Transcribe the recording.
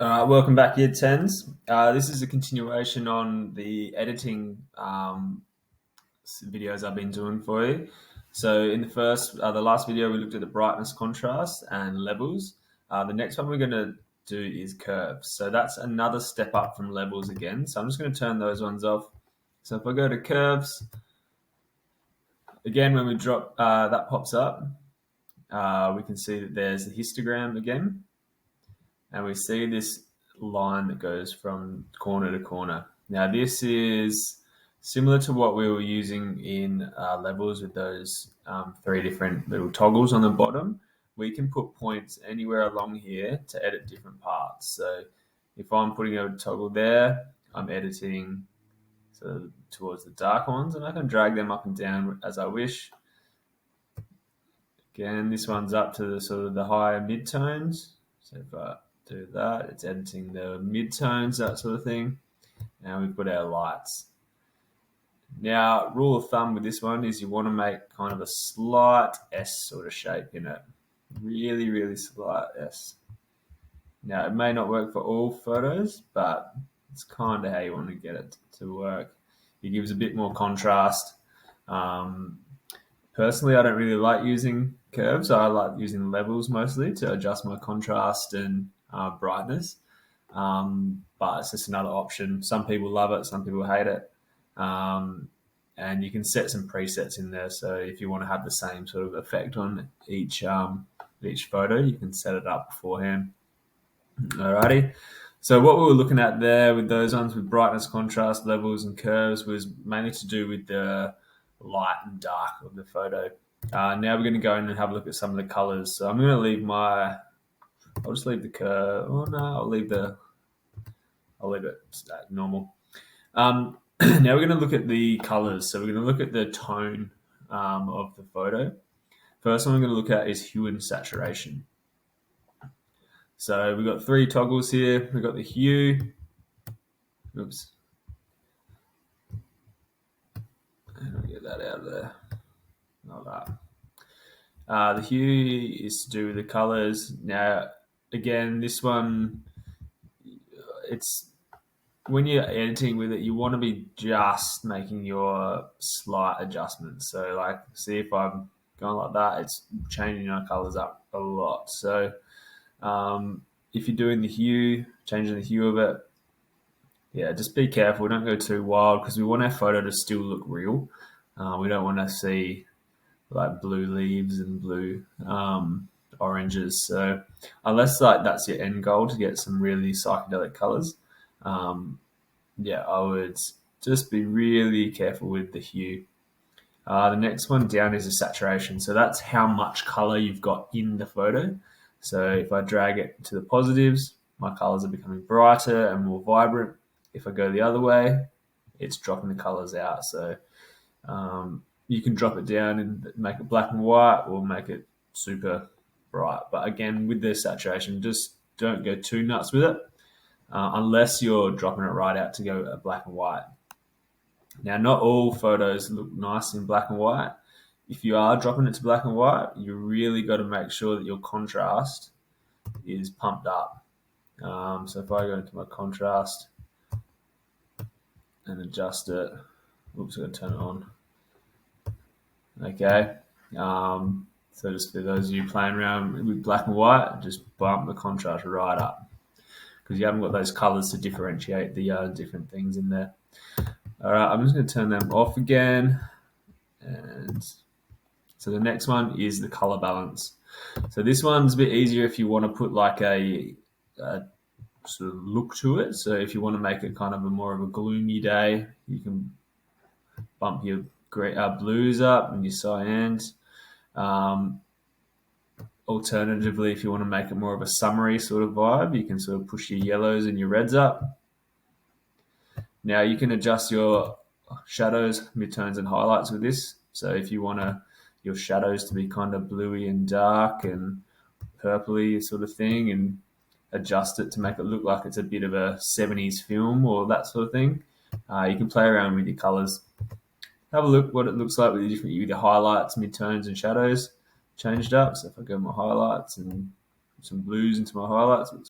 Welcome back, Year 10s. This is a continuation on the editing videos I've been doing for you. So in the last video, we looked at the brightness, contrast, and levels. The next one we're going to do is curves. So that's another step up from levels again. So I'm just going to turn those ones off. So if I go to curves, again, when we drop, that pops up. We can see that there's the histogram again. And we see this line that goes from corner to corner. Now, this is similar to what we were using in levels with those three different little toggles on the bottom. We can put points anywhere along here to edit different parts. So if I'm putting a toggle there, I'm editing towards the dark ones, and I can drag them up and down as I wish. Again, this one's up to the higher midtones. So if I do that, it's editing the midtones, that sort of thing. Now we've got our lights. Now, rule of thumb with this one is you want to make kind of a slight S sort of shape in it. Really, really slight S. Now, it may not work for all photos, but it's kind of how you want to get it to work. It gives a bit more contrast. Personally, I don't really like using curves. I like using levels mostly to adjust my contrast and brightness. But it's just another option. Some people love it, some people hate it. And you can set some presets in there. So if you want to have the same sort of effect on each photo, you can set it up beforehand. Alrighty. So what we were looking at there with those ones with brightness, contrast, levels, and curves was mainly to do with the light and dark of the photo. Now we're going to go in and have a look at some of the colors. So I'm going to leave I'll just leave the curve. Oh no, I'll leave it normal. Now we're going to look at the colors. So we're going to look at the tone of the photo. First one we're going to look at is hue and saturation. So we've got three toggles here. We've got the hue. Oops. And I'll get that out of there. Not that. The hue is to do with the colors. Now, again, this one, it's when you're editing with it, you want to be just making your slight adjustments. So, like, see if I'm going like that, it's changing our colors up a lot. So, if you're doing the hue, changing the hue of it, yeah, just be careful. Don't go too wild because we want our photo to still look real. We don't want to see like blue leaves and blue oranges. So unless that's your end goal to get some really psychedelic colors, I would just be really careful with the hue. The next one down is the saturation. So that's how much color you've got in the photo. So if I drag it to the positives, my colors are becoming brighter and more vibrant. If I go the other way, it's dropping the colors out. So you can drop it down and make it black and white or make it super bright. But again, with the saturation, just don't go too nuts with it unless you're dropping it right out to go black and white. Now, not all photos look nice in black and white. If you are dropping it to black and white, you really got to make sure that your contrast is pumped up. So if I go into my contrast and adjust it, oops, I'm going to turn it on. Okay. So just for those of you playing around with black and white, just bump the contrast right up because you haven't got those colors to differentiate the different things in there. All right, I'm just going to turn them off again. And so the next one is the color balance. So this one's a bit easier if you want to put like a sort of look to it. So if you want to make it kind of more of a gloomy day, you can bump your blues up and your cyans. Alternatively, if you want to make it more of a summery sort of vibe, you can sort of push your yellows and your reds up. Now you can adjust your shadows, midtones, and highlights with this. So if you want your shadows to be kind of bluey and dark and purpley sort of thing, and adjust it to make it look like it's a bit of a 70s film or that sort of thing, you can play around with your colors. Have a look what it looks like with the highlights, midtones, and shadows changed up. So if I go my highlights and some blues into my highlights, it looks